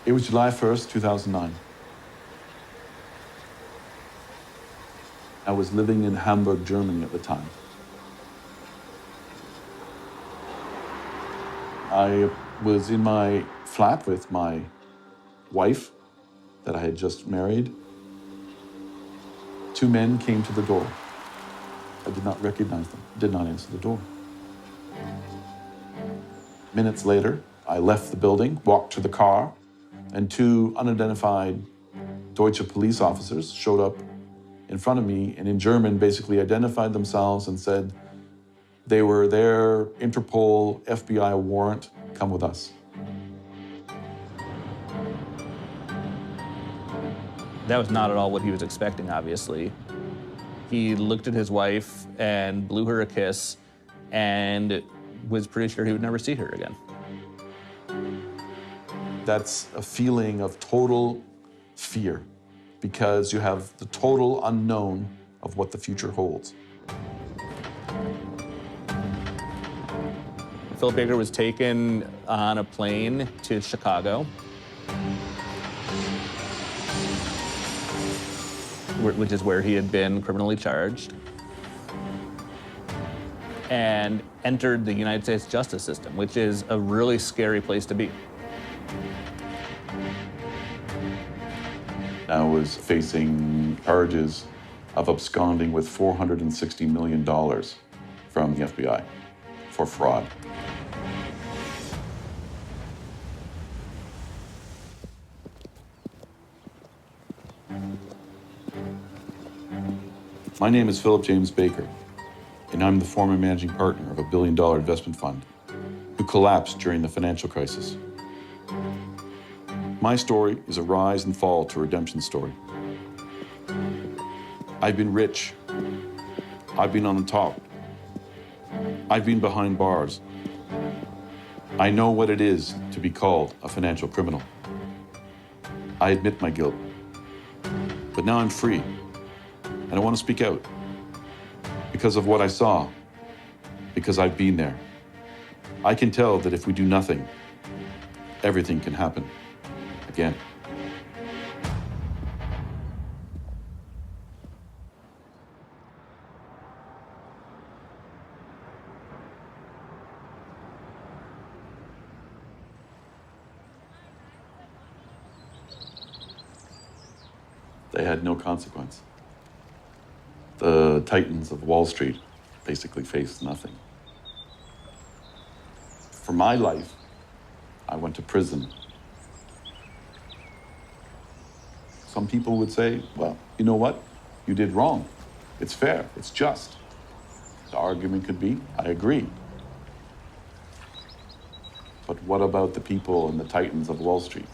It was July 1st, 2009. I was living in Hamburg, Germany at the time. I was in my flat with my wife that I had just married. Two men came to the door. I did not recognize them, did not answer the door. Minutes later, I left the building, walked to the car, and two unidentified Deutsche police officers showed up in front of me and in German basically identified themselves and said they were there, Interpol, FBI warrant, come with us. That was not at all what he was expecting, obviously. He looked at his wife and blew her a kiss and was pretty sure he would never see her again. That's a feeling of total fear because you have the total unknown of what the future holds. Philip Baker was taken on a plane to Chicago, which is where he had been criminally charged, and entered the United States justice system, which is a really scary place to be. I was facing charges of absconding with $460 million from the FBI for fraud. My name is Philip James Baker, and I'm the former managing partner of a billion-dollar investment fund who collapsed during the financial crisis. My story is a rise and fall to redemption story. I've been rich. I've been on the top. I've been behind bars. I know what it is to be called a financial criminal. I admit my guilt. But now I'm free, and I want to speak out because of what I saw, because I've been there. I can tell that if we do nothing, everything can happen again. They had no consequence. The titans of Wall Street basically faced nothing. For my life, I went to prison. Some people would say, well, you know what? You did wrong. It's fair. It's just. The argument could be, I agree. But what about the people and the titans of Wall Street?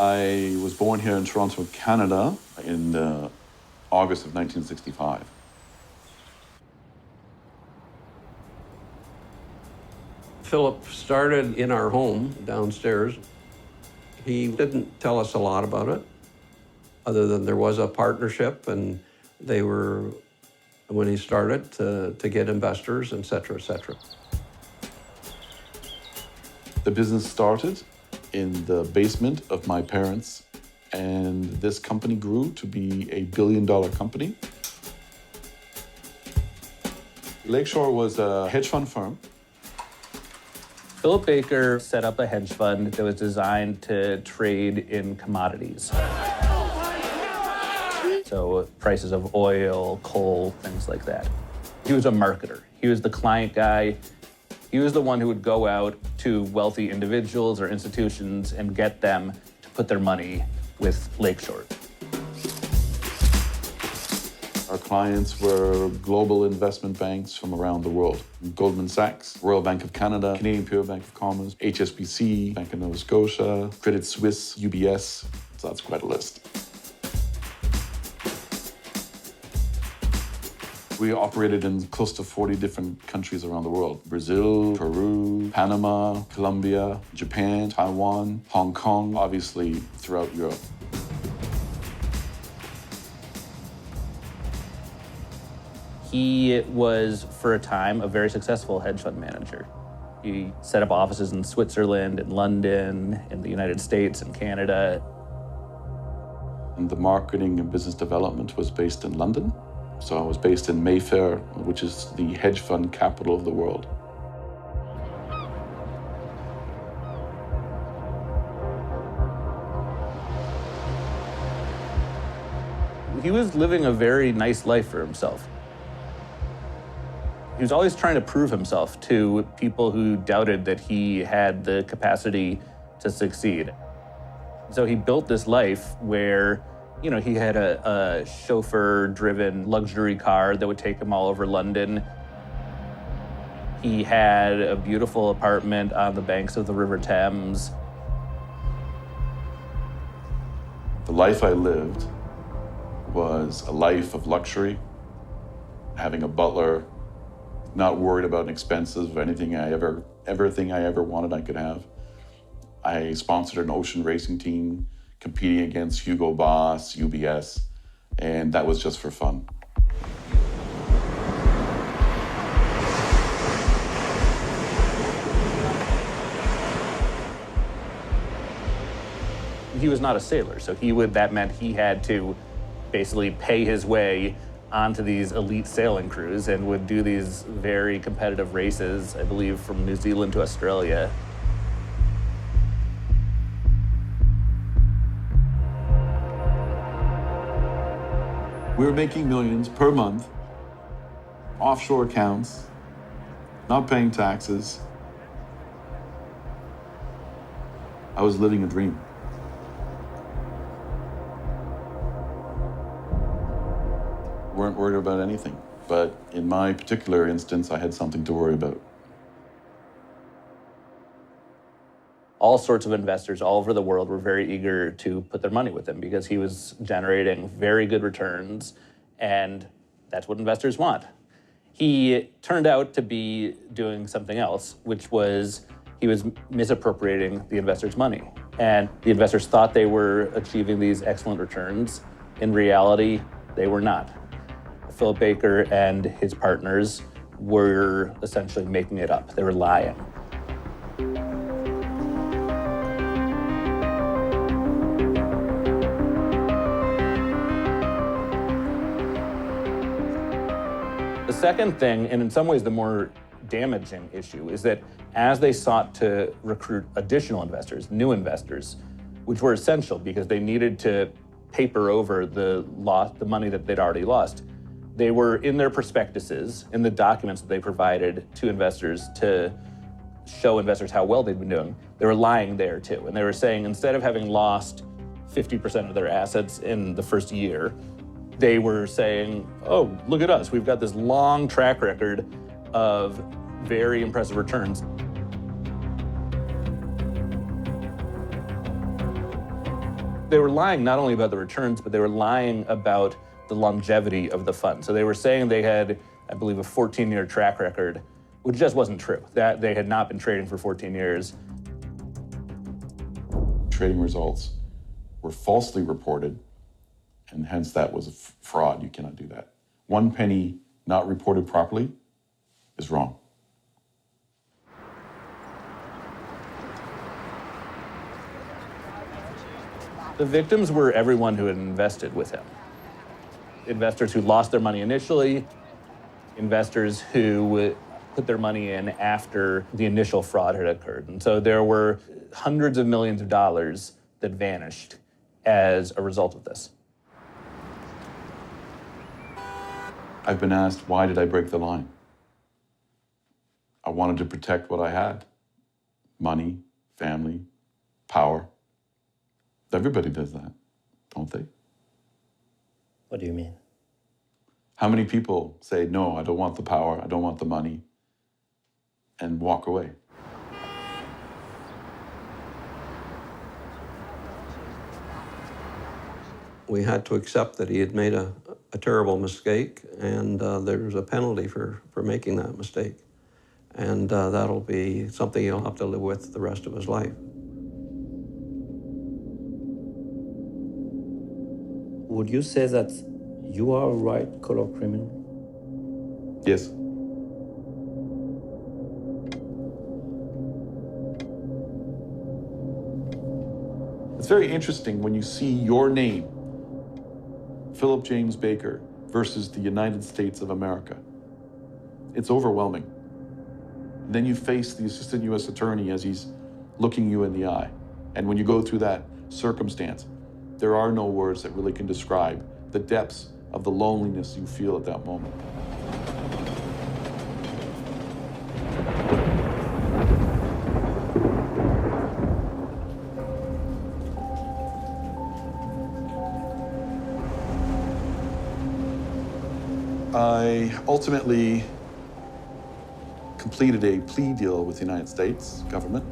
I was born here in Toronto, Canada, in August of 1965. Philip started in our home downstairs. He didn't tell us a lot about it, other than there was a partnership and they were, when he started, to get investors, et cetera, et cetera. The business started in the basement of my parents, and this company grew to be a billion-dollar company. Lakeshore was a hedge fund firm. Philip Baker set up a hedge fund that was designed to trade in commodities. So prices of oil, coal, things like that. He was a marketer. He was the client guy. He was the one who would go out to wealthy individuals or institutions and get them to put their money with Lakeshore. Our clients were global investment banks from around the world. Goldman Sachs, Royal Bank of Canada, Canadian Pure Bank of Commerce, HSBC, Bank of Nova Scotia, Credit Suisse, UBS. So that's quite a list. We operated in close to 40 different countries around the world. Brazil, Peru, Panama, Colombia, Japan, Taiwan, Hong Kong, obviously throughout Europe. He was, for a time, a very successful hedge fund manager. He set up offices in Switzerland, in London, in the United States, and Canada. And the marketing and business development was based in London. So I was based in Mayfair, which is the hedge fund capital of the world. He was living a very nice life for himself. He was always trying to prove himself to people who doubted that he had the capacity to succeed. So he built this life where, you know, he had a chauffeur-driven luxury car that would take him all over London. He had a beautiful apartment on the banks of the River Thames. The life I lived was a life of luxury, having a butler, not worried about expenses of anything everything I ever wanted I could have. I sponsored an ocean racing team, competing against Hugo Boss, UBS, and that was just for fun. He was not a sailor, so that meant he had to basically pay his way onto these elite sailing crews and would do these very competitive races, I believe from New Zealand to Australia. We were making millions per month, offshore accounts, not paying taxes. I was living a dream. Weren't worried about anything, but in my particular instance, I had something to worry about. All sorts of investors all over the world were very eager to put their money with him because he was generating very good returns, and that's what investors want. He turned out to be doing something else, which was he was misappropriating the investors' money. And the investors thought they were achieving these excellent returns. In reality, they were not. Philip Baker and his partners were essentially making it up. They were lying. The second thing, and in some ways the more damaging issue, is that as they sought to recruit additional investors, new investors, which were essential because they needed to paper over the money that they'd already lost, they were in their prospectuses, in the documents that they provided to investors to show investors how well they'd been doing. They were lying there too. And they were saying instead of having lost 50% of their assets in the first year, they were saying, oh, look at us. We've got this long track record of very impressive returns. They were lying not only about the returns, but they were lying about the longevity of the fund. So they were saying they had, I believe, a 14-year track record, which just wasn't true. That they had not been trading for 14 years. Trading results were falsely reported, and hence that was a fraud. You cannot do that. 1 penny not reported properly is wrong. The victims were everyone who had invested with him. Investors who lost their money initially, investors who put their money in after the initial fraud had occurred. And so there were hundreds of millions of dollars that vanished as a result of this. I've been asked, why did I break the line? I wanted to protect what I had. Money, family, power. Everybody does that, don't they? What do you mean? How many people say, no, I don't want the power, I don't want the money, and walk away? We had to accept that he had made a a terrible mistake, and there's a penalty for making that mistake. And that'll be something he'll have to live with the rest of his life. Would you say that you are a white-collar criminal? Yes. It's very interesting when you see your name, Philip James Baker, versus the United States of America. It's overwhelming. And then you face the assistant U.S. attorney as he's looking you in the eye. And when you go through that circumstance, there are no words that really can describe the depths of the loneliness you feel at that moment. I ultimately completed a plea deal with the United States government.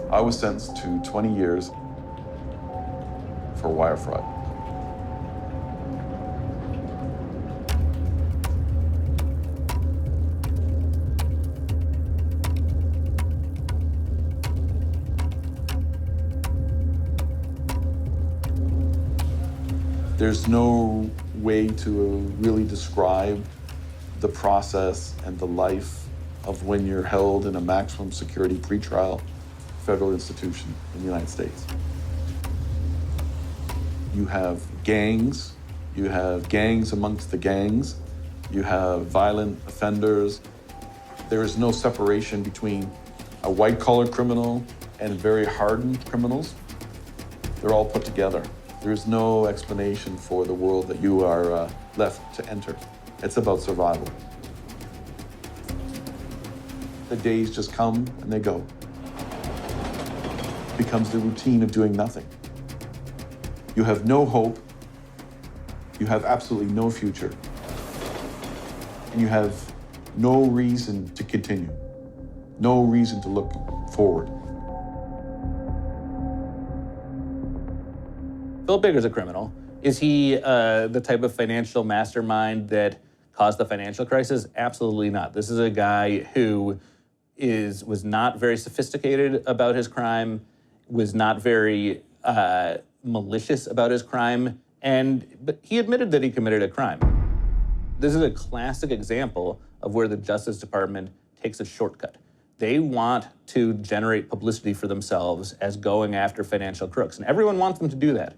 I was sentenced to 20 years for wire fraud. There's no way to really describe the process and the life of when you're held in a maximum security pretrial federal institution in the United States. You have gangs amongst the gangs, you have violent offenders. There is no separation between a white-collar criminal and very hardened criminals. They're all put together. There's no explanation for the world that you are left to enter. It's about survival. The days just come and they go. It becomes the routine of doing nothing. You have no hope. You have absolutely no future. And you have no reason to continue. No reason to look forward. Philip Baker's a criminal. Is he the type of financial mastermind that caused the financial crisis? Absolutely not. This is a guy who was not very sophisticated about his crime, was not very malicious about his crime, but he admitted that he committed a crime. This is a classic example of where the Justice Department takes a shortcut. They want to generate publicity for themselves as going after financial crooks, and everyone wants them to do that.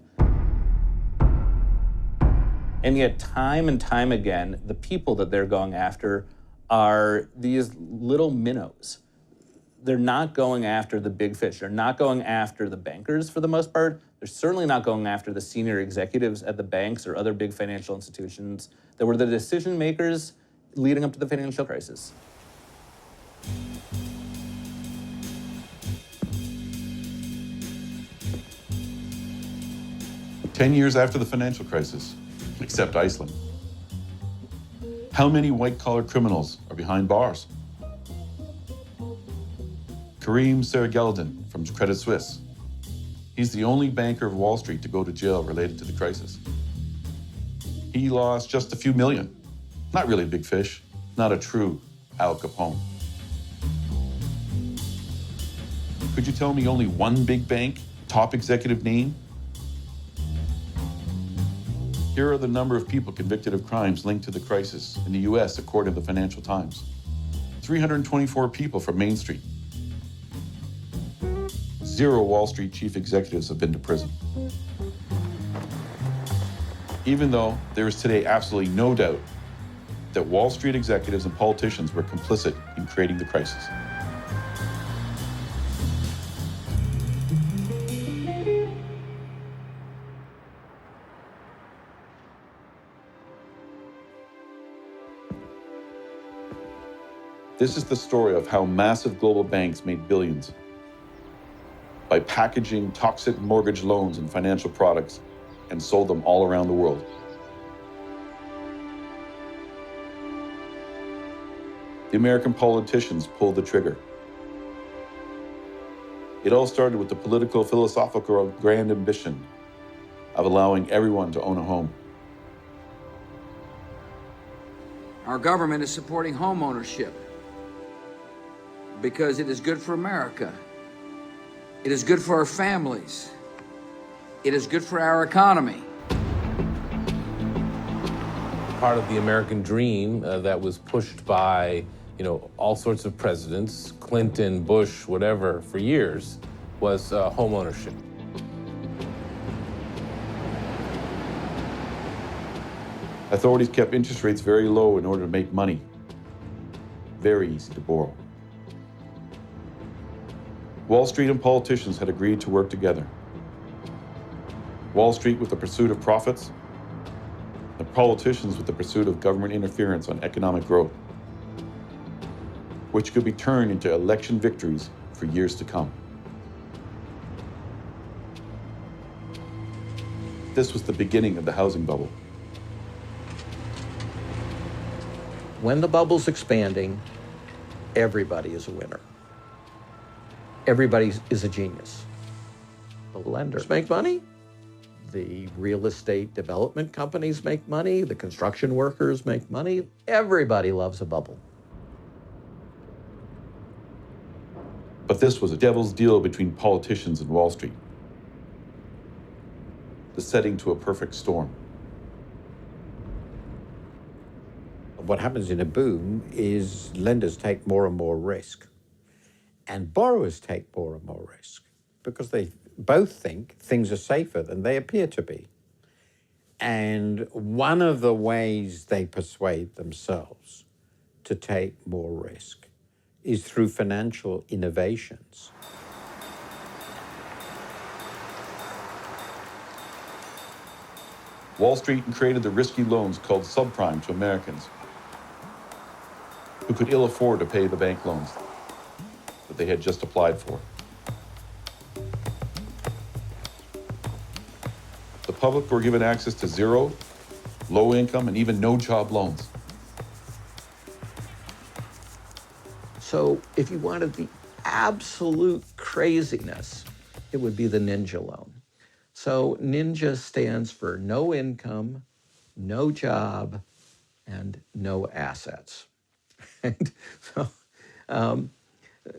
And yet, time and time again, the people that they're going after are these little minnows. They're not going after the big fish. They're not going after the bankers for the most part. They're certainly not going after the senior executives at the banks or other big financial institutions that were the decision makers leading up to the financial crisis. "10 years after the financial crisis, except Iceland. How many white-collar criminals are behind bars? Kareem Sarageldin from Credit Suisse. He's the only banker of Wall Street to go to jail related to the crisis. He lost just a few million. Not really a big fish, not a true Al Capone. Could you tell me only one big bank, top executive name? Here are the number of people convicted of crimes linked to the crisis in the US, according to the Financial Times. 324 people from Main Street. 0 Wall Street chief executives have been to prison. Even though there is today absolutely no doubt that Wall Street executives and politicians were complicit in creating the crisis. This is the story of how massive global banks made billions by packaging toxic mortgage loans and financial products and sold them all around the world. The American politicians pulled the trigger. It all started with the political, philosophical grand ambition of allowing everyone to own a home. Our government is supporting home ownership because it is good for America. It is good for our families. It is good for our economy. Part of the American dream that was pushed by, all sorts of presidents, Clinton, Bush, whatever, for years, was home ownership. Authorities kept interest rates very low in order to make money. Very easy to borrow. Wall Street and politicians had agreed to work together. Wall Street with the pursuit of profits, and politicians with the pursuit of government interference on economic growth, which could be turned into election victories for years to come. This was the beginning of the housing bubble. When the bubble's expanding, everybody is a winner. Everybody is a genius. The lenders make money. The real estate development companies make money. The construction workers make money. Everybody loves a bubble. But this was a devil's deal between politicians and Wall Street. The setting to a perfect storm. What happens in a boom is lenders take more and more risk, and borrowers take more and more risk because they both think things are safer than they appear to be. And one of the ways they persuade themselves to take more risk is through financial innovations. Wall Street created the risky loans called subprime to Americans who could ill afford to pay the bank loans that they had just applied for. The public were given access to zero, low income, and even no job loans. So if you wanted the absolute craziness, it would be the ninja loan. So ninja stands for no income, no job, and no assets. And so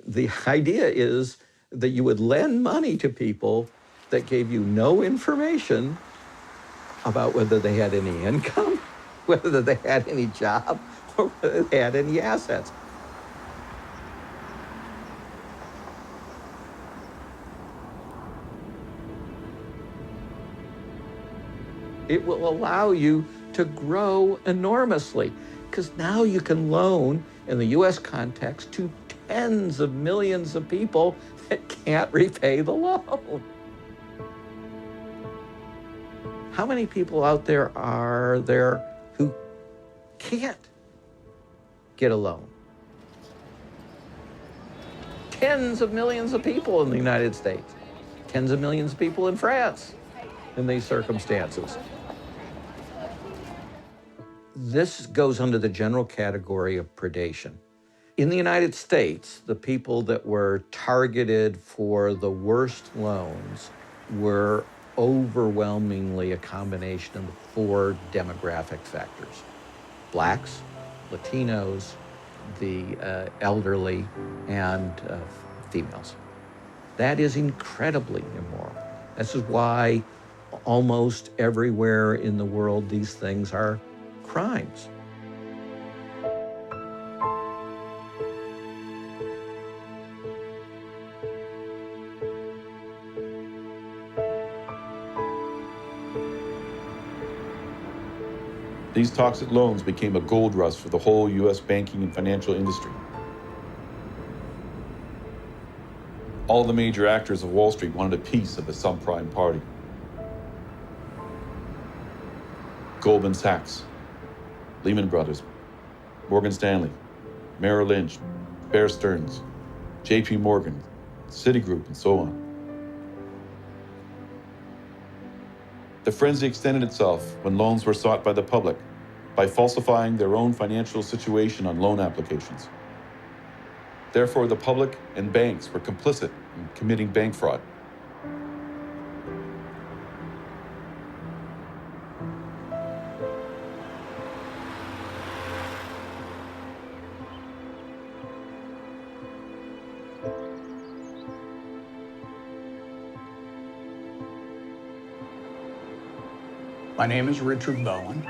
the idea is that you would lend money to people that gave you no information about whether they had any income, whether they had any job, or whether they had any assets. It will allow you to grow enormously because now you can loan, in the US context, to tens of millions of people that can't repay the loan. How many people out there are there who can't get a loan? Tens of millions of people in the United States, tens of millions of people in France in these circumstances. This goes under the general category of predation. In the United States, the people that were targeted for the worst loans were overwhelmingly a combination of the four demographic factors: Blacks, Latinos, the elderly, and females. That is incredibly immoral. This is why almost everywhere in the world these things are crimes. These toxic loans became a gold rush for the whole US banking and financial industry. All the major actors of Wall Street wanted a piece of the subprime party. Goldman Sachs, Lehman Brothers, Morgan Stanley, Merrill Lynch, Bear Stearns, JP Morgan, Citigroup, and so on. The frenzy extended itself when loans were sought by the public by falsifying their own financial situation on loan applications. Therefore, the public and banks were complicit in committing bank fraud. My name is Richard Bowen.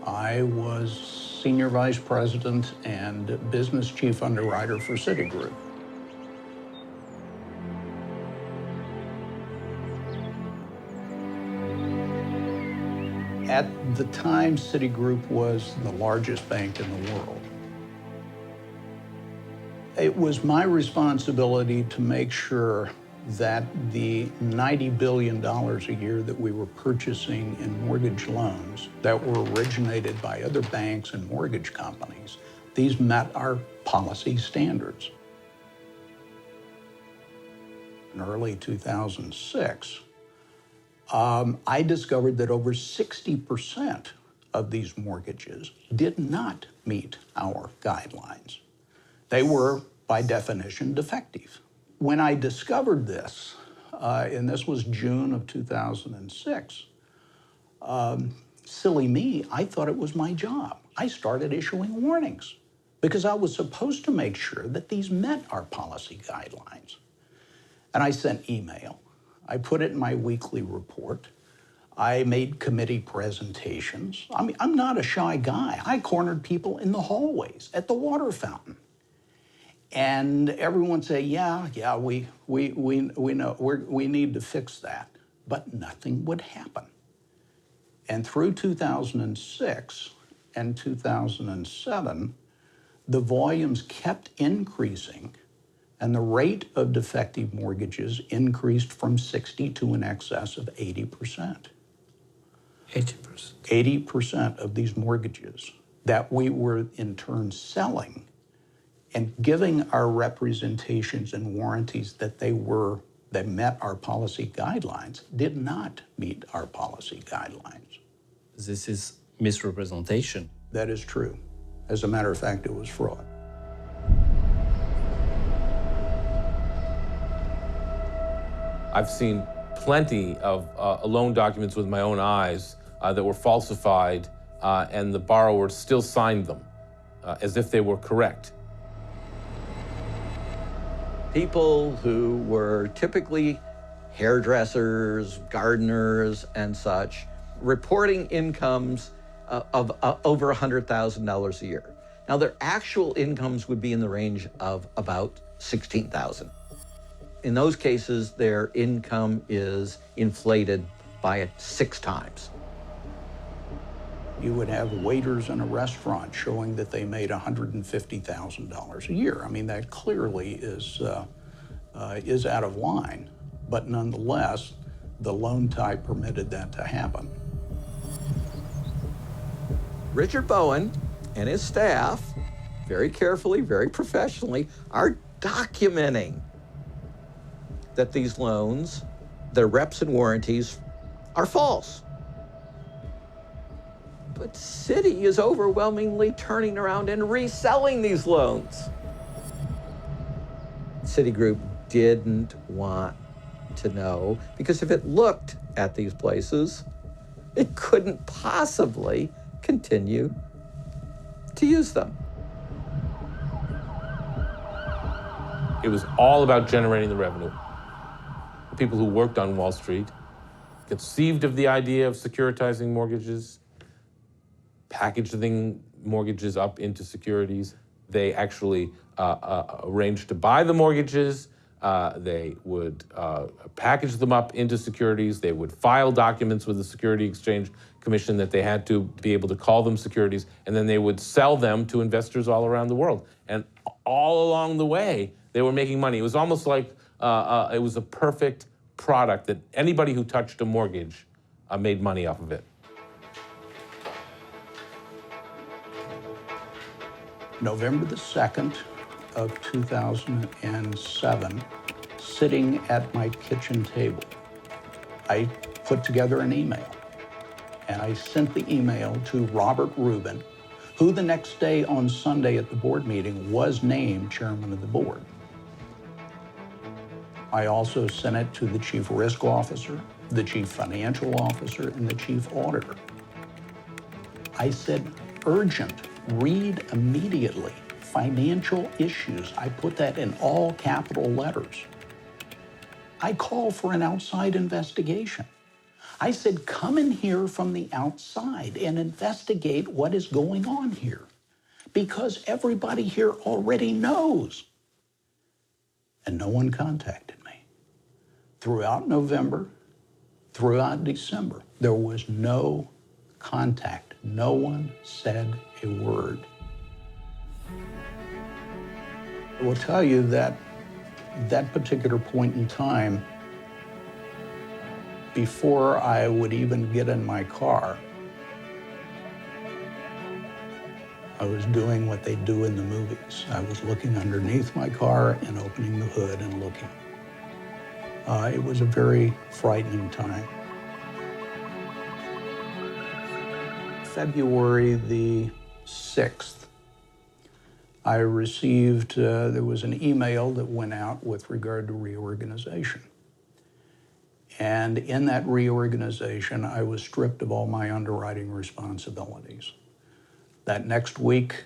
I was Senior Vice President and Business Chief Underwriter for Citigroup. At the time, Citigroup was the largest bank in the world. It was my responsibility to make sure that the $90 billion a year that we were purchasing in mortgage loans that were originated by other banks and mortgage companies, these met our policy standards. In early 2006, I discovered that over 60% of these mortgages did not meet our guidelines. They were, by definition, defective. When I discovered this, and this was June of 2006, silly me, I thought it was my job. I started issuing warnings because I was supposed to make sure that these met our policy guidelines. And I sent email. I put it in my weekly report. I made committee presentations. I mean, I'm not a shy guy. I cornered people in the hallways, at the water fountain. And everyone say, yeah, we know, we need to fix that. But nothing would happen. And through 2006 and 2007, the volumes kept increasing, and the rate of defective mortgages increased from 60 to in excess of 80%. 80%. 80% of these mortgages that we were in turn selling and giving our representations and warranties that that met our policy guidelines did not meet our policy guidelines. This is misrepresentation. That is true. As a matter of fact, it was fraud. I've seen plenty of loan documents with my own eyes that were falsified, and the borrower still signed them as if they were correct. People who were typically hairdressers, gardeners, and such, reporting incomes of over $100,000 a year. Now, their actual incomes would be in the range of about $16,000. In those cases, their income is inflated by 6 times. You would have waiters in a restaurant showing that they made $150,000 a year. I mean, that clearly is out of line, but nonetheless, the loan type permitted that to happen. Richard Bowen and his staff, very carefully, very professionally, are documenting that these loans, their reps and warranties, are false. But Citi is overwhelmingly turning around and reselling these loans. Citigroup didn't want to know, because if it looked at these places, it couldn't possibly continue to use them. It was all about generating the revenue. The people who worked on Wall Street conceived of the idea of securitizing mortgages, packaging mortgages up into securities. They actually arranged to buy the mortgages. They would package them up into securities. They would file documents with the Security Exchange Commission that they had to be able to call them securities, and then they would sell them to investors all around the world. And all along the way, they were making money. It was almost like it was a perfect product that anybody who touched a mortgage made money off of it. November the 2nd of 2007, sitting at my kitchen table, I put together an email, and I sent the email to Robert Rubin, who the next day on Sunday at the board meeting was named chairman of the board. I also sent it to the chief risk officer, the chief financial officer, and the chief auditor. I said, urgent, read immediately, financial issues. I put that in all capital letters. I call for an outside investigation. I said, come in here from the outside and investigate what is going on here, because everybody here already knows. And no one contacted me. Throughout November, throughout December, there was no contact. No one said a word. I will tell you that that particular point in time, before I would even get in my car, I was doing what they do in the movies. I was looking underneath my car and opening the hood and looking. It was a very frightening time. February the 6th, I received, there was an email that went out with regard to reorganization. And in that reorganization, I was stripped of all my underwriting responsibilities. That next week,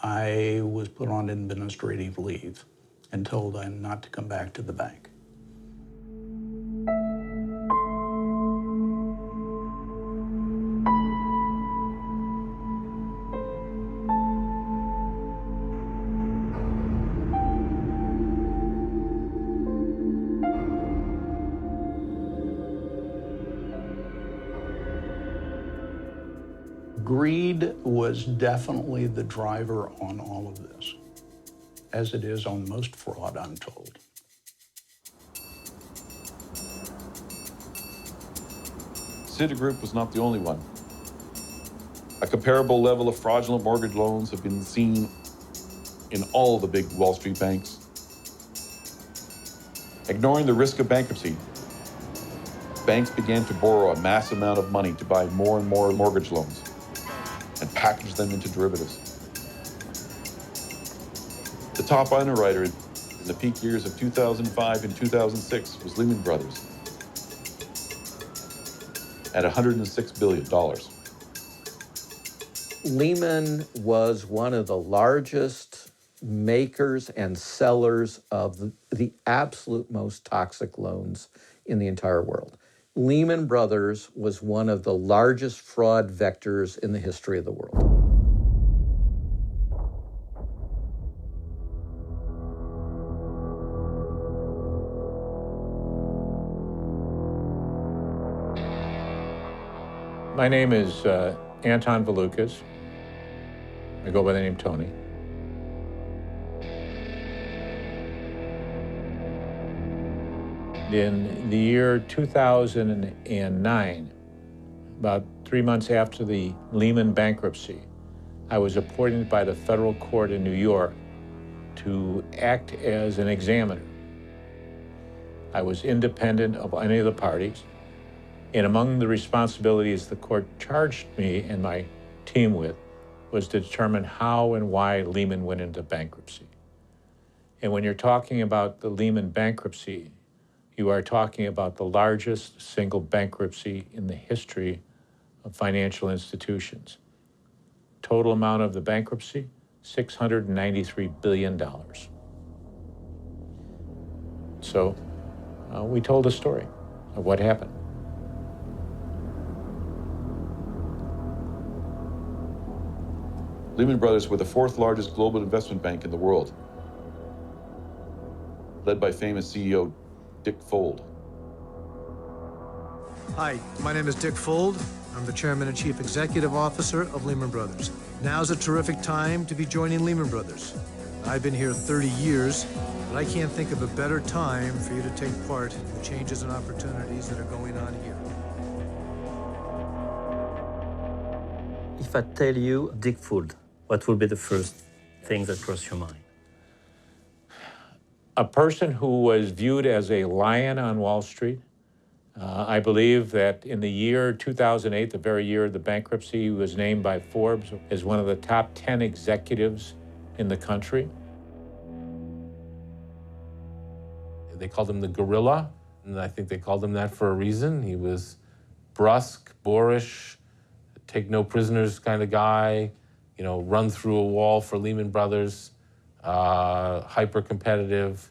I was put on administrative leave and told I'm not to come back to the bank. Greed was definitely the driver on all of this, as it is on most fraud, I'm told. Citigroup was not the only one. A comparable level of fraudulent mortgage loans have been seen in all the big Wall Street banks. Ignoring the risk of bankruptcy, banks began to borrow a mass amount of money to buy more and more mortgage loans and package them into derivatives. The top underwriter in the peak years of 2005 and 2006 was Lehman Brothers at $106 billion. Lehman was one of the largest makers and sellers of the absolute most toxic loans in the entire world. Lehman Brothers was one of the largest fraud vectors in the history of the world. My name is Anton Valukas. I go by the name Tony. In the year 2009, about 3 months after the Lehman bankruptcy, I was appointed by the federal court in New York to act as an examiner. I was independent of any of the parties, and among the responsibilities the court charged me and my team with was to determine how and why Lehman went into bankruptcy. And when you're talking about the Lehman bankruptcy, you are talking about the largest single bankruptcy in the history of financial institutions. Total amount of the bankruptcy, $693 billion. So we told a story of what happened. Lehman Brothers were the fourth largest global investment bank in the world, led by famous CEO Dick Fuld. Hi, my name is Dick Fuld. I'm the Chairman and Chief Executive Officer of Lehman Brothers. Now's a terrific time to be joining Lehman Brothers. I've been here 30 years, but I can't think of a better time for you to take part in the changes and opportunities that are going on here. If I tell you Dick Fuld, what would be the first thing that crosses your mind? A person who was viewed as a lion on Wall Street. I believe that in the year 2008, the very year of the bankruptcy, he was named by Forbes as one of the top 10 executives in the country. They called him the gorilla, and I think they called him that for a reason. He was brusque, boorish, take no prisoners kind of guy, you know, run through a wall for Lehman Brothers, hyper-competitive,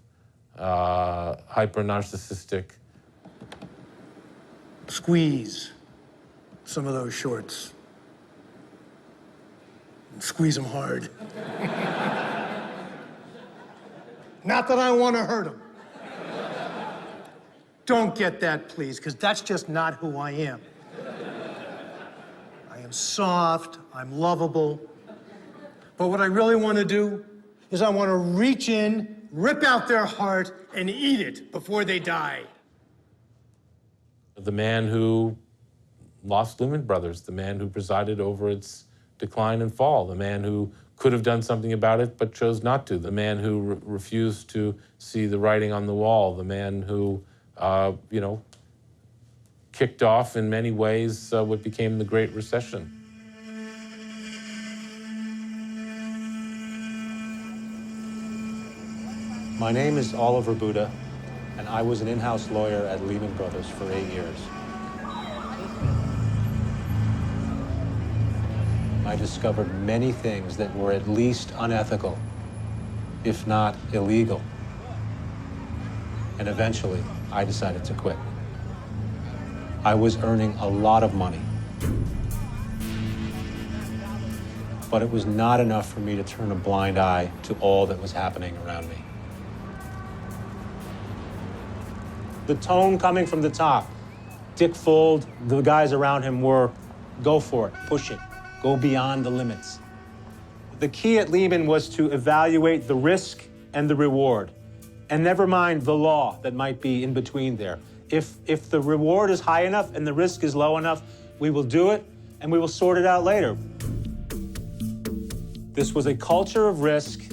hyper-narcissistic. squeeze some of those shorts. Squeeze them hard. Not that I want to hurt them. Don't get that, please, because that's just not who I am. I am soft, I'm lovable. But what I really want to do is I want to reach in, rip out their heart, and eat it before they die. The man who lost Lehman Brothers, the man who presided over its decline and fall, the man who could have done something about it but chose not to, the man who refused to see the writing on the wall, the man who, kicked off in many ways what became the Great Recession. My name is Oliver Buda, and I was an in-house lawyer at Lehman Brothers for 8 years. I discovered many things that were at least unethical, if not illegal. And eventually, I decided to quit. I was earning a lot of money, but it was not enough for me to turn a blind eye to all that was happening around me. The tone coming from the top, Dick Fuld, the guys around him were, go for it, push it, go beyond the limits. The key at Lehman was to evaluate the risk and the reward, and never mind the law that might be in between there. If the reward is high enough and the risk is low enough, we will do it and we will sort it out later. This was a culture of risk,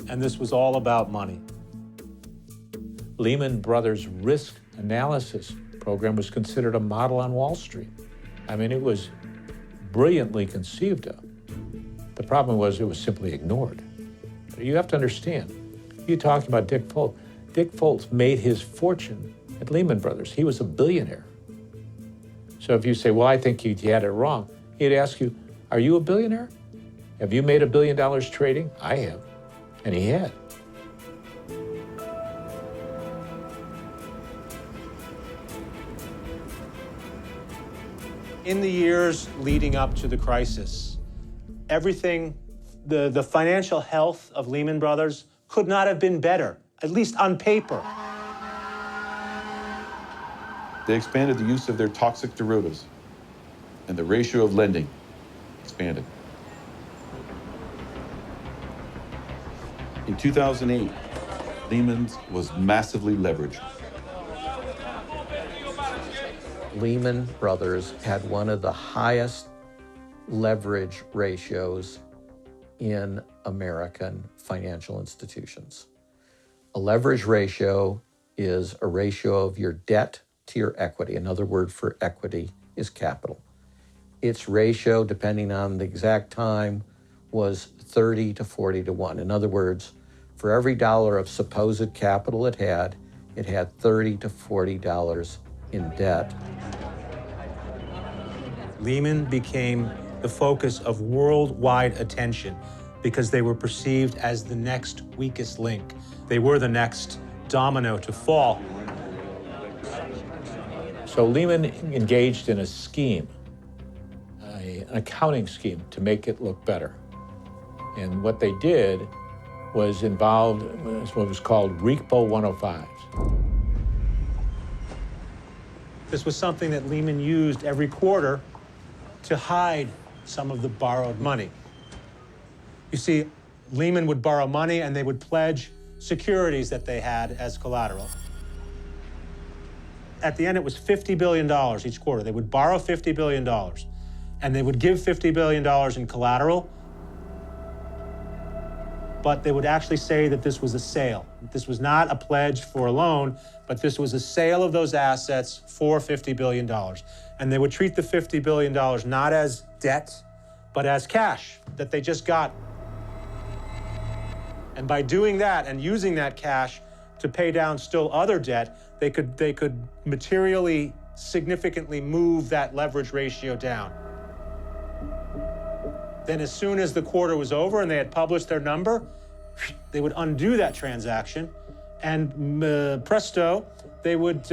and this was all about money. Lehman Brothers' risk analysis program was considered a model on Wall Street. I mean, it was brilliantly conceived of. The problem was it was simply ignored. You have to understand, you're talking about Dick Fuld. Dick Fuld made his fortune at Lehman Brothers. He was a billionaire. So if you say, well, I think he had it wrong, he'd ask you, are you a billionaire? Have you made $1 billion trading? I have. And he had. In the years leading up to the crisis, everything, the financial health of Lehman Brothers could not have been better, at least on paper. They expanded the use of their toxic derivatives, and the ratio of lending expanded. In 2008, Lehman's was massively leveraged. Lehman Brothers had one of the highest leverage ratios in American financial institutions. A leverage ratio is a ratio of your debt to your equity. Another word for equity is capital. Its ratio, depending on the exact time, was 30 to 40 to 1. In other words, for every dollar of supposed capital it had $30 to $40 in debt. Lehman became the focus of worldwide attention because they were perceived as the next weakest link. They were the next domino to fall. So Lehman engaged in a scheme, an accounting scheme to make it look better. And what they did was involved what was called RECPO 105s. This was something that Lehman used every quarter to hide some of the borrowed money. You see, Lehman would borrow money and they would pledge securities that they had as collateral. At the end, it was $50 billion each quarter. They would borrow $50 billion and they would give $50 billion in collateral, but they would actually say that this was a sale. This was not a pledge for a loan, but this was a sale of those assets for $50 billion. And they would treat the $50 billion not as debt, but as cash that they just got. And by doing that and using that cash to pay down still other debt, they could materially, significantly move that leverage ratio down. Then as soon as the quarter was over and they had published their number, they would undo that transaction, and presto, they would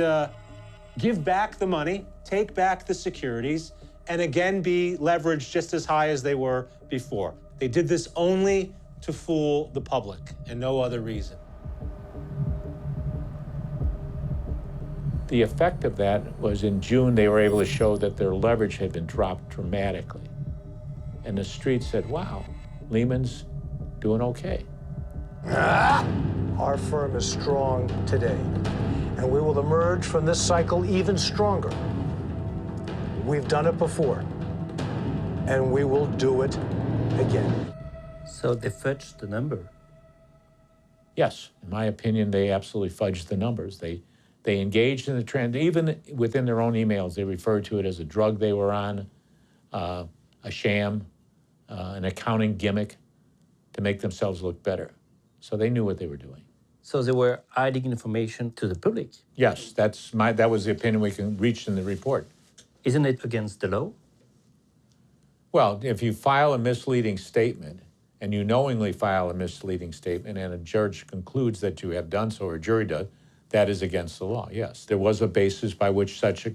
give back the money, take back the securities, and again be leveraged just as high as they were before. They did this only to fool the public and no other reason. The effect of that was in June, they were able to show that their leverage had been dropped dramatically. And the street said, wow, Lehman's doing okay. Our firm is strong today, and we will emerge from this cycle even stronger. We've done it before, and we will do it again. So they fudged the number. Yes, in my opinion, they absolutely fudged the numbers. They engaged in the trend. Even within their own emails, they referred to it as a drug they were on, a sham, an accounting gimmick to make themselves look better. So they knew what they were doing. So they were hiding information to the public. Yes, that was the opinion we can reach in the report. Isn't it against the law? Well, if you file a misleading statement and you knowingly file a misleading statement and a judge concludes that you have done so, or a jury does, that is against the law, yes. There was a basis by which such a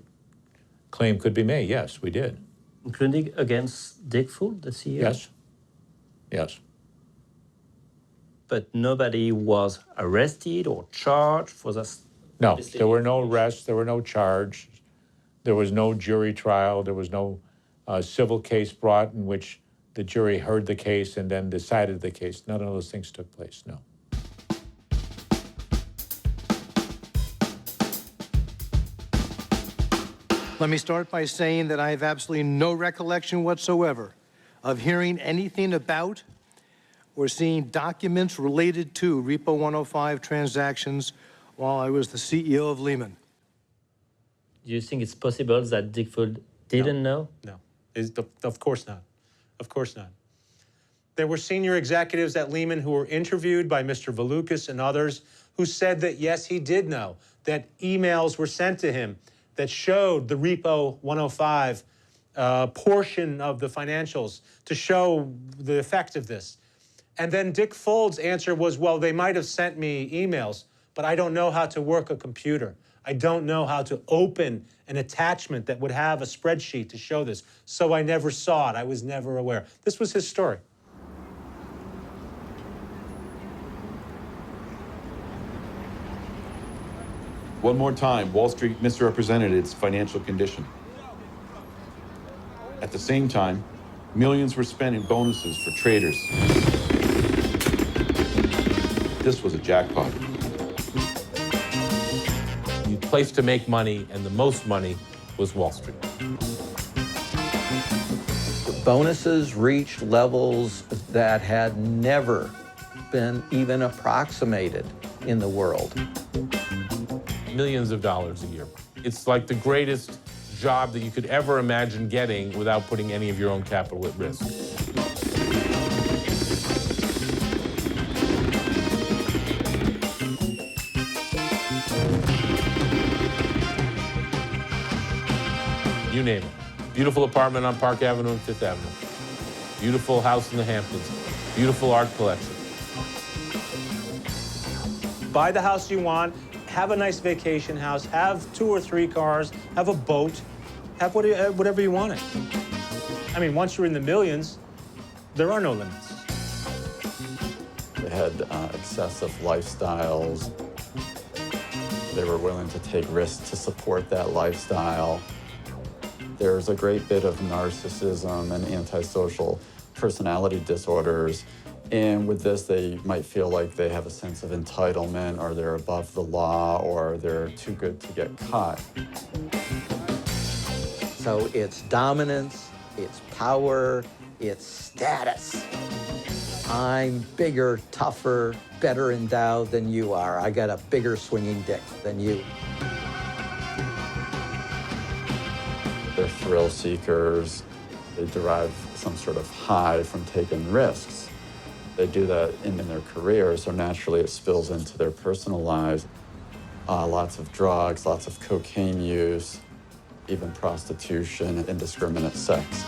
claim could be made. Yes, we did. Including against Dick Fuld, the CEO? Yes. Yes. But nobody was arrested or charged for this? No, there were no arrests, there were no charges, there was no jury trial, there was no civil case brought in which the jury heard the case and then decided the case. None of those things took place, no. Let me start by saying that I have absolutely no recollection whatsoever of hearing anything about or seeing documents related to Repo 105 transactions while I was the CEO of Lehman. Do you think it's possible that Dick Fuld didn't know? No, of course not. Of course not. There were senior executives at Lehman who were interviewed by Mr. Valukas and others who said that, yes, he did know, that emails were sent to him that showed the Repo 105 portion of the financials to show the effect of this. And then Dick Fuld's answer was, well, they might have sent me emails, but I don't know how to work a computer. I don't know how to open an attachment that would have a spreadsheet to show this. So I never saw it. I was never aware. This was his story. One more time, Wall Street misrepresented its financial condition. At the same time, millions were spent in bonuses for traders. This was a jackpot. The place to make money, and the most money, was Wall Street. Bonuses reached levels that had never been even approximated in the world. Millions of dollars a year. It's like the greatest job that you could ever imagine getting without putting any of your own capital at risk. You name it. Beautiful apartment on Park Avenue and Fifth Avenue. Beautiful house in the Hamptons. Beautiful art collection. Buy the house you want, have a nice vacation house, have 2 or 3 cars, have a boat, have whatever you want. I mean, once you're in the millions, there are no limits. They had excessive lifestyles. They were willing to take risks to support that lifestyle. There's a great bit of narcissism and antisocial personality disorders. And with this, they might feel like they have a sense of entitlement, or they're above the law, or they're too good to get caught. So it's dominance, it's power, it's status. I'm bigger, tougher, better endowed than you are. I got a bigger swinging dick than you. They're thrill seekers. They derive some sort of high from taking risks. They do that in their career, so naturally it spills into their personal lives. Lots of drugs, lots of cocaine use, even prostitution and indiscriminate sex.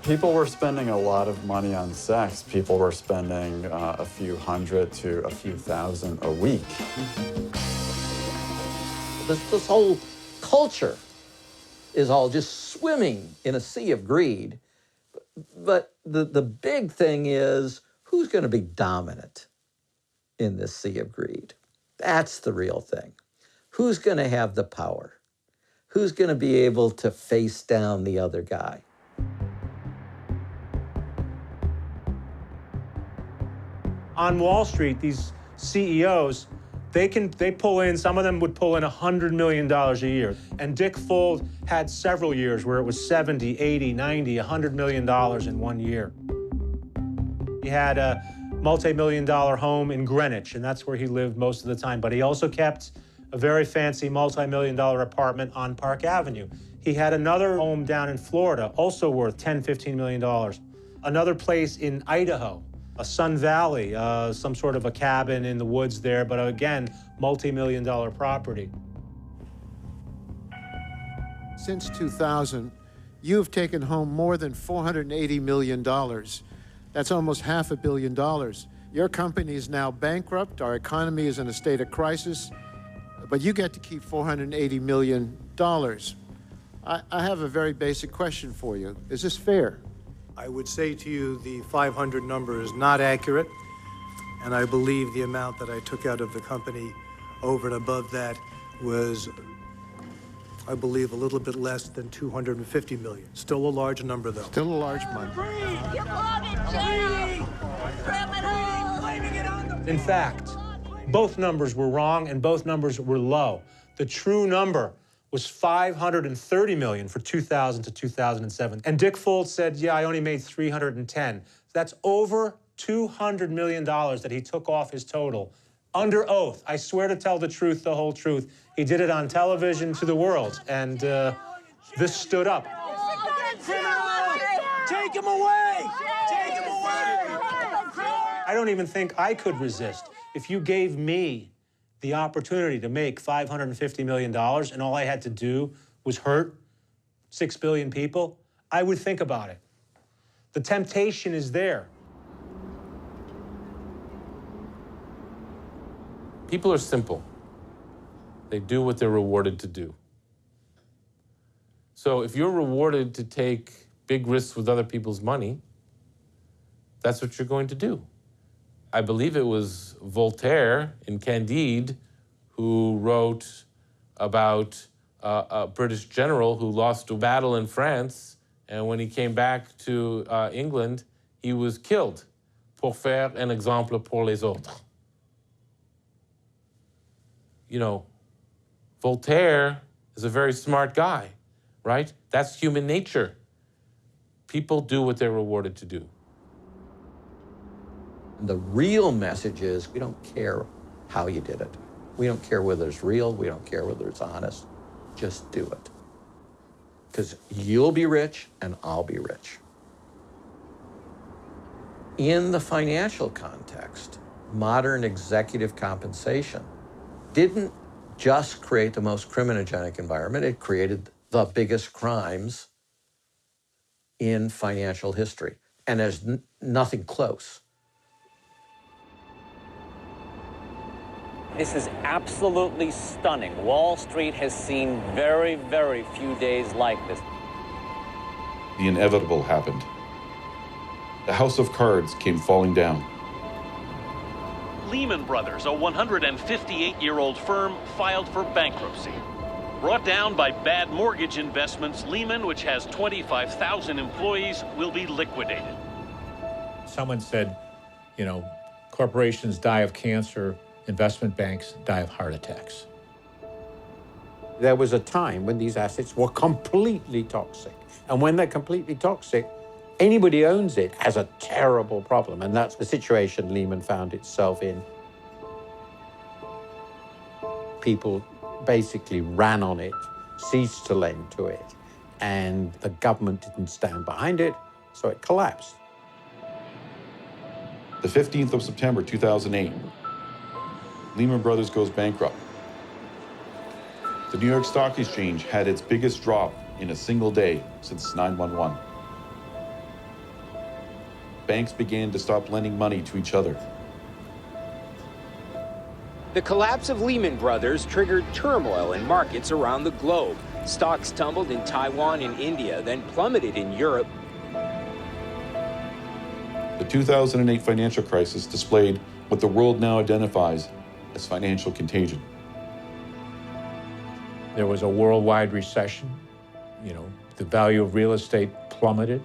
People were spending a lot of money on sex. People were spending a few hundred to a few thousand a week. This whole culture is all just swimming in a sea of greed. But the big thing is, who's going to be dominant in this sea of greed? That's the real thing. Who's going to have the power? Who's going to be able to face down the other guy? On Wall Street, these CEOs, they pull in, some of them would pull in $100 million a year. And Dick Fuld had several years where it was 70, 80, 90, $100 million in one year. He had a multi-million-dollar home in Greenwich, and that's where he lived most of the time. But he also kept a very fancy multi-million-dollar apartment on Park Avenue. He had another home down in Florida, also worth $10, $15 million. Another place in Idaho, a Sun Valley, some sort of a cabin in the woods there, but again, multi-million-dollar property. Since 2000, you've taken home more than $480 million. That's almost $500 million. Your company is now bankrupt. Our economy is in a state of crisis, but you get to keep $480 million. I have a very basic question for you. Is this fair? I would say to you the 500 number is not accurate, and I believe the amount that I took out of the company over and above that was, I believe, a little bit less than 250 million. Still a large number, though. Still a large number. In fact, both numbers were wrong and both numbers were low. The true number was 530 million for 2000 to 2007. And Dick Fuld said, yeah, I only made 310. That's over $200 million that he took off his total. Under oath, I swear to tell the truth, the whole truth. He did it on television to the world, and this stood up. Take him away! Take him away! I don't even think I could resist. If you gave me the opportunity to make $550 million and all I had to do was hurt 6 billion people, I would think about it. The temptation is there. People are simple. They do what they're rewarded to do. So if you're rewarded to take big risks with other people's money, that's what you're going to do. I believe it was Voltaire in Candide who wrote about a British general who lost a battle in France, and when he came back to England, he was killed pour faire un exemple pour les autres. You know, Voltaire is a very smart guy, right? That's human nature. People do what they're rewarded to do. The real message is we don't care how you did it. We don't care whether it's real. We don't care whether it's honest. Just do it. Because you'll be rich and I'll be rich. In the financial context, modern executive compensation didn't just create the most criminogenic environment, it created the biggest crimes in financial history. And there's nothing close. This is absolutely stunning. Wall Street has seen very, very few days like this. The inevitable happened. The house of cards came falling down. Lehman Brothers, a 158-year-old firm, filed for bankruptcy. Brought down by bad mortgage investments, Lehman, which has 25,000 employees, will be liquidated. Someone said, you know, corporations die of cancer, investment banks die of heart attacks. There was a time when these assets were completely toxic. And when they're completely toxic, anybody owns it has a terrible problem. And that's the situation Lehman found itself in. People basically ran on it, ceased to lend to it, and the government didn't stand behind it, so it collapsed. The 15th of September, 2008, Lehman Brothers goes bankrupt. The New York Stock Exchange had its biggest drop in a single day since 9/11. Banks began to stop lending money to each other. The collapse of Lehman Brothers triggered turmoil in markets around the globe. Stocks tumbled in Taiwan and India, then plummeted in Europe. The 2008 financial crisis displayed what the world now identifies as financial contagion. There was a worldwide recession. You know, the value of real estate plummeted.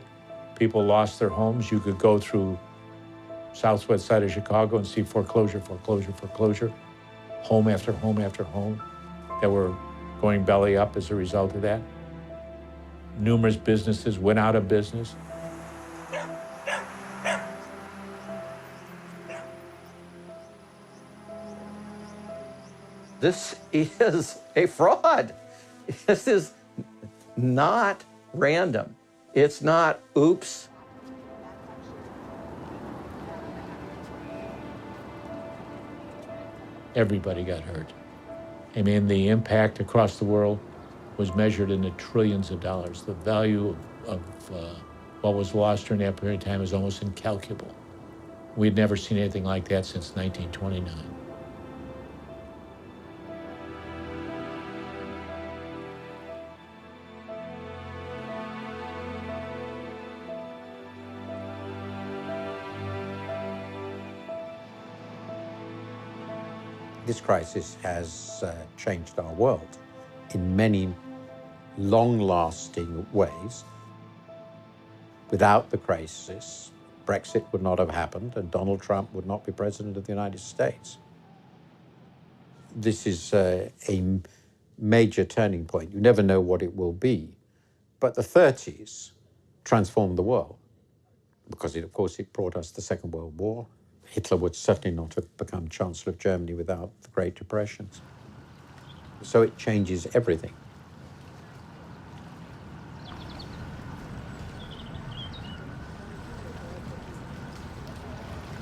People lost their homes. You could go through southwest side of Chicago and see foreclosure, foreclosure, foreclosure, home after home after home that were going belly up as a result of that. Numerous businesses went out of business. This is a fraud. This is not random. It's not oops. Everybody got hurt. I mean, the impact across the world was measured in the trillions of dollars. The value of what was lost during that period of time is almost incalculable. We'd never seen anything like that since 1929. This crisis has changed our world in many long-lasting ways. Without the crisis, Brexit would not have happened and Donald Trump would not be president of the United States. This is a major turning point. You never know what it will be. But the 30s transformed the world because, of course, it brought us the Second World War. Hitler would certainly not have become Chancellor of Germany without the Great Depressions. So it changes everything.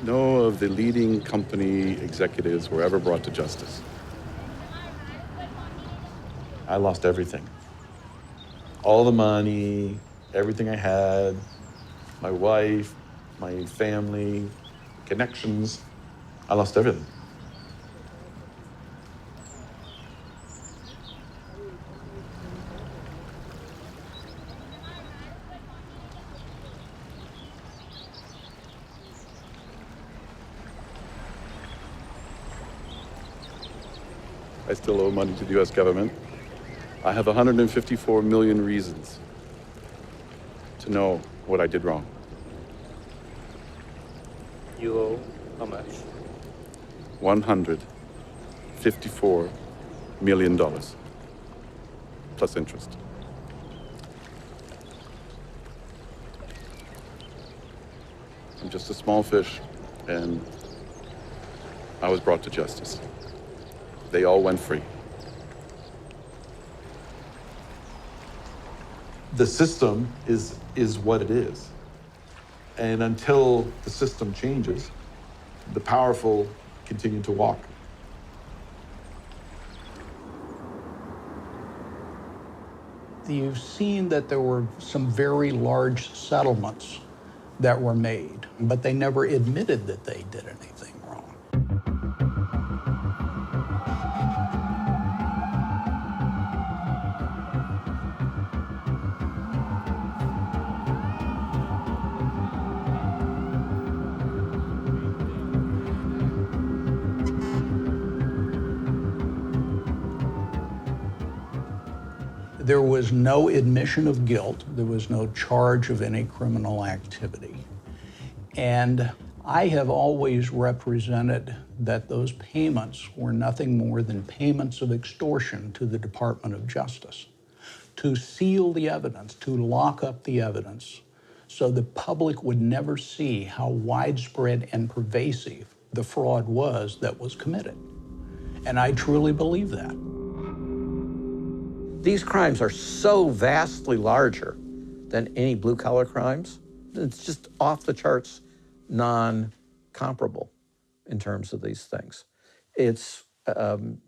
No of the leading company executives were ever brought to justice. I lost everything. All the money, everything I had, my wife, my family, connections. I lost everything. I still owe money to the US government. I have 154 million reasons to know what I did wrong. You owe how much? $154 million plus interest. I'm just a small fish, and I was brought to justice. They all went free. The system is what it is. And until the system changes, the powerful continue to walk. You've seen that there were some very large settlements that were made, but they never admitted that they did anything wrong. There was no admission of guilt. There was no charge of any criminal activity. And I have always represented that those payments were nothing more than payments of extortion to the Department of Justice to seal the evidence, to lock up the evidence, so the public would never see how widespread and pervasive the fraud was that was committed. And I truly believe that. These crimes are so vastly larger than any blue-collar crimes. It's just off the charts, non-comparable in terms of these things. It's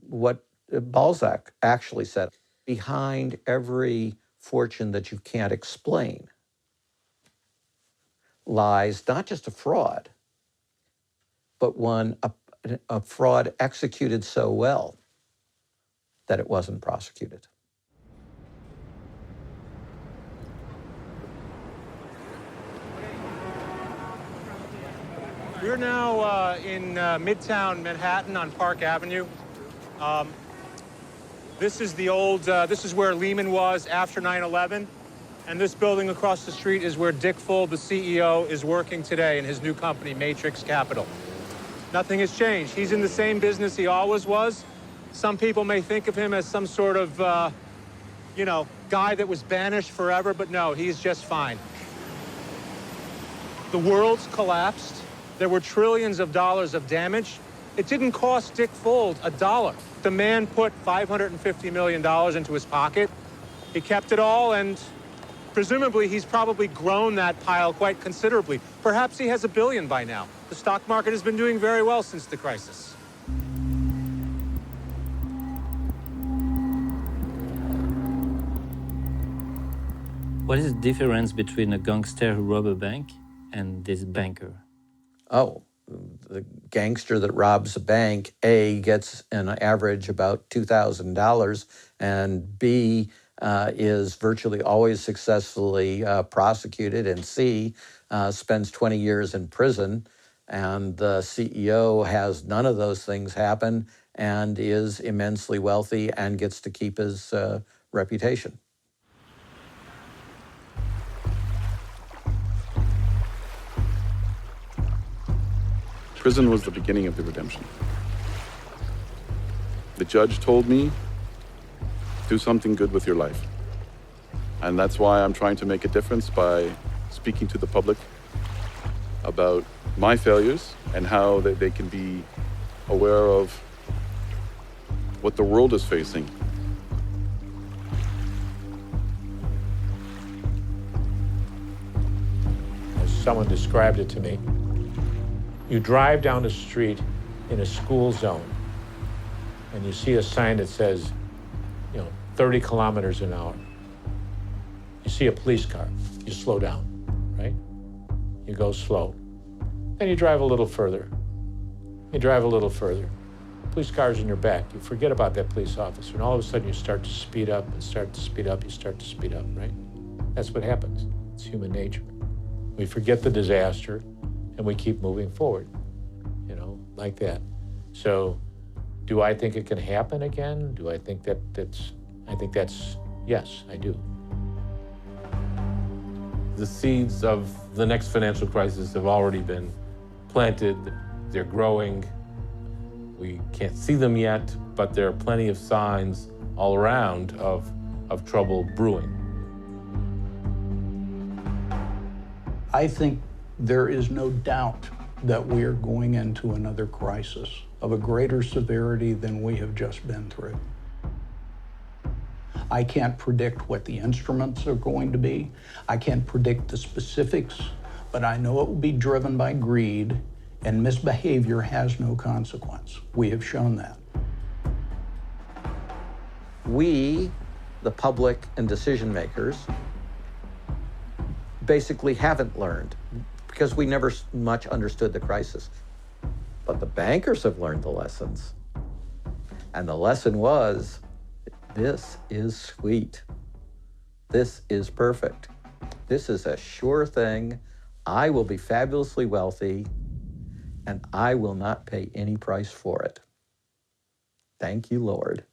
what Balzac actually said. Behind every fortune that you can't explain lies not just a fraud, but one, a fraud executed so well that it wasn't prosecuted. We're now in Midtown Manhattan on Park Avenue. This is the old, this is where Lehman was after 9/11. And this building across the street is where Dick Fuld, the CEO, is working today in his new company, Matrix Capital. Nothing has changed. He's in the same business he always was. Some people may think of him as some sort of, guy that was banished forever, but no, he's just fine. The world's collapsed. There were trillions of dollars of damage. It didn't cost Dick Fuld $1. The man put $550 million into his pocket. He kept it all, and presumably he's probably grown that pile quite considerably. Perhaps he has $1 billion by now. The stock market has been doing very well since the crisis. What is the difference between a gangster who robs a bank and this banker? Oh, the gangster that robs a bank, A, gets an average about $2,000, and B, is virtually always successfully prosecuted, and C, spends 20 years in prison, and the CEO has none of those things happen and is immensely wealthy and gets to keep his reputation. Prison was the beginning of the redemption. The judge told me, do something good with your life. And that's why I'm trying to make a difference by speaking to the public about my failures and how they can be aware of what the world is facing. As someone described it to me, you drive down the street in a school zone and you see a sign that says, 30 kilometers an hour. You see a police car, you slow down, right? You go slow. Then you drive a little further. You drive a little further. Police car's in your back. You forget about that police officer, and all of a sudden you start to speed up and start to speed up, you start to speed up, right? That's what happens. It's human nature. We forget the disaster and we keep moving forward, like that. So do I think it can happen again? Do I think yes, I do. The seeds of the next financial crisis have already been planted. They're growing. We can't see them yet, but there are plenty of signs all around of trouble brewing. I think there is no doubt that we are going into another crisis of a greater severity than we have just been through. I can't predict what the instruments are going to be. I can't predict the specifics, but I know it will be driven by greed, and misbehavior has no consequence. We have shown that. We, the public and decision makers, basically haven't learned because we never much understood the crisis. But the bankers have learned the lessons. And the lesson was, this is sweet. This is perfect. This is a sure thing. I will be fabulously wealthy, and I will not pay any price for it. Thank you, Lord.